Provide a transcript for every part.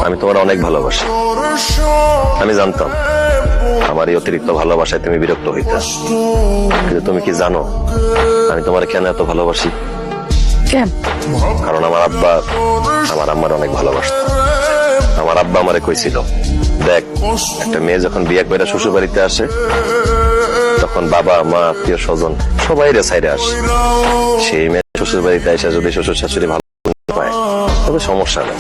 আমি তোমার অনেক ভালোবাসি। আমি জানতাম আমার এই অতিরিক্ত ভালোবাসায় তুমি বিরক্ত হইতে, কিন্তু তুমি কি জানো আমি তোমার কেন এত ভালোবাসি? কেন? কারণ আমার আব্বা আমার আম্মার অনেক ভালোবাসত। আমার আব্বা আমারে কইছিল, দেখ একটা মেয়ে যখন বিয়ে করে শ্বশুর বাড়িতে আসে তখন বাবা মা আত্মীয় স্বজন সবাই সাইডে আসে। সেই মেয়ে শ্বশুর বাড়িতে এসে যদি শ্বশুর শাশুড়ি ভালো পায় তবে সমস্যা নেই,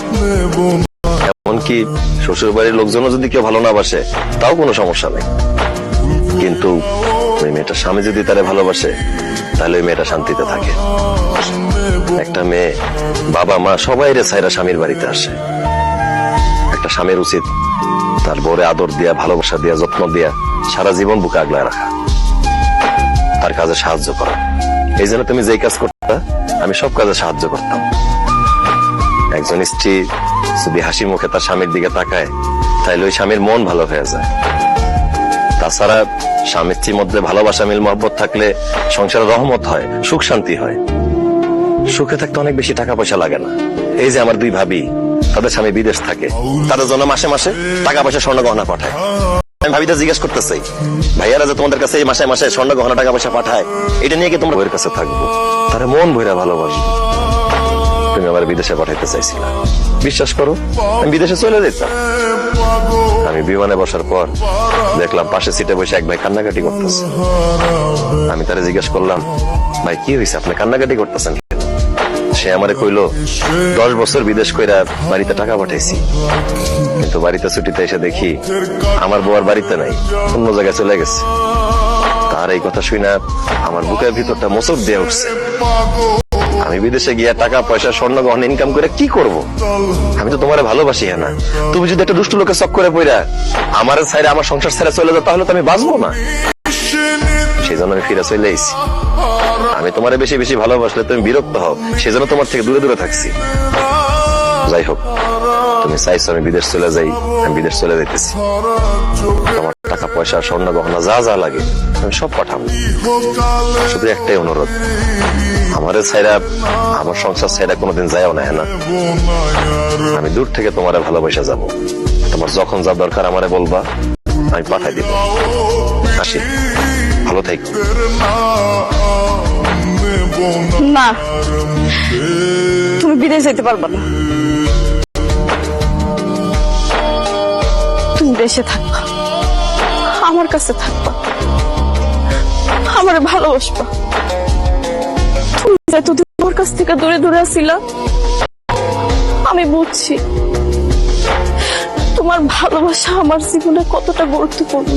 এমনকি শ্বশুর বাড়ির লোকজনও যদি কেউ ভালো না বাসে তাও কোনো সমস্যা নেই। কিন্তু ওই মেয়েটার স্বামী যদি তারে ভালোবাসে তাহলে ওই মেয়েটা শান্তিতে থাকে। একটা মেয়ে বাবা মা সবাই সাইরা স্বামীর বাড়িতে আসে। একটা স্বামীর উচিত তার বউরে আদর দিয়া, ভালোবাসা দিয়া, যত্ন দিয়া সারা জীবন বুকে আগলায় রাখা, তার কাজে সাহায্য করা। এই জন্য তুমি যেই কাজ করতে আমি সব কাজে সাহায্য করতাম। একজন স্ত্রী যদি হাসি মুখে তার স্বামীর দিকে তাকায় তাইলে ওই স্বামীর মন ভালো হয়ে যায়। তাছাড়া স্বামী স্ত্রীর মধ্যে ভালোবাসা, মিল মহব্বত থাকলে সংসারে রহমত হয়, সুখ শান্তি হয়। সুখে থাকতে অনেক বেশি টাকা পয়সা লাগে না। এই যে আমার দুই ভাবি, তাদের স্বামী বিদেশ থাকে, তাদের জন্য মাসে মাসে টাকা পয়সা স্বর্ণ গহনা পাঠায়। আমি ভাবিটা জিজ্ঞেস করতে চাই, ভাইয়ারা যে তোমাদের কাছে এই মাসে মাসে স্বর্ণ গহনা টাকা পয়সা পাঠায়, এটা নিয়ে কি তোমরা বউয়ের কাছে থাকবো? তারা মন ভইরা ভালোবাসবে। তুমি আমার বিদেশে পাঠাইতে চাইছিলা, বিশ্বাস করো আমি বিদেশে চলে যেতাম। আমি বিমানে বসার পর দেখলাম পাশে সিটে বসে এক ভাই কান্নাকাটি করতেছে। আমি তারে জিজ্ঞেস করলাম, ভাই কি হয়েছে, আপনি কান্নাকাটি করতেছেন? সে আমারে কইলো, 10 বছর বিদেশ কইরা বাড়িতে টাকা পাঠাইছি, কিন্তু বাড়িতে ছুটিতে এসে দেখি আমার বউ আর বাড়িতে নাই, অন্য জায়গায় চলে গেছে। তার এই কথা শুনে আমার বুকের ভিতরটা মোচড় দিয়ে উঠছে। আমি বিদেশে গিয়া টাকা পয়সা স্বর্ণ গহনা ইনকাম করে কি করব? আমি তো তোমারে ভালোবাসি না। তুমি যদি একটা দুষ্ট লোকের চক্করে পড়া আমার ছাইরে, আমার সংসার ছেড়ে চলে যাও, তাহলে তো আমি বাঁচবো না। সেই জন্য আমি ফিরে চলে এসেছি। আমি তোমারে বেশি বেশি ভালোবাসলে তুমি বিরক্ত হও, সেজন্য তোমার থেকে দূরে দূরে থাকছি। যাই হোক, তুমি চাইছো আমি বিদেশ চলে যাই, আমি বিদেশ চলে যাইতেছি। তোমার টাকা পয়সা স্বর্ণ গহনা যা যা লাগে আমি সব পাঠাবো। শুধু একটাই অনুরোধ, আমারে ছাইরা, আমার সংসার ছাইরা কোনোদিন যায়ও না। না, আমি দূর থেকে তোমারে ভালোবাসা যাব। তোমার যখন যা দরকার আমারে বলবা, আমি পাঠাই দিব। আসি, ভালো থাকো। না, তুমি বিদেশ যেতে পারবে না। তুমি দেশে থাকবা, আমার কাছে থাকবা, আমারে ভালোবাসবা। তুমি এতদিন আমার কাছ থেকে দূরে দূরে আছিলা, আমি বুঝছি তোমার ভালোবাসা আমার জীবনে কতটা গুরুত্বপূর্ণ।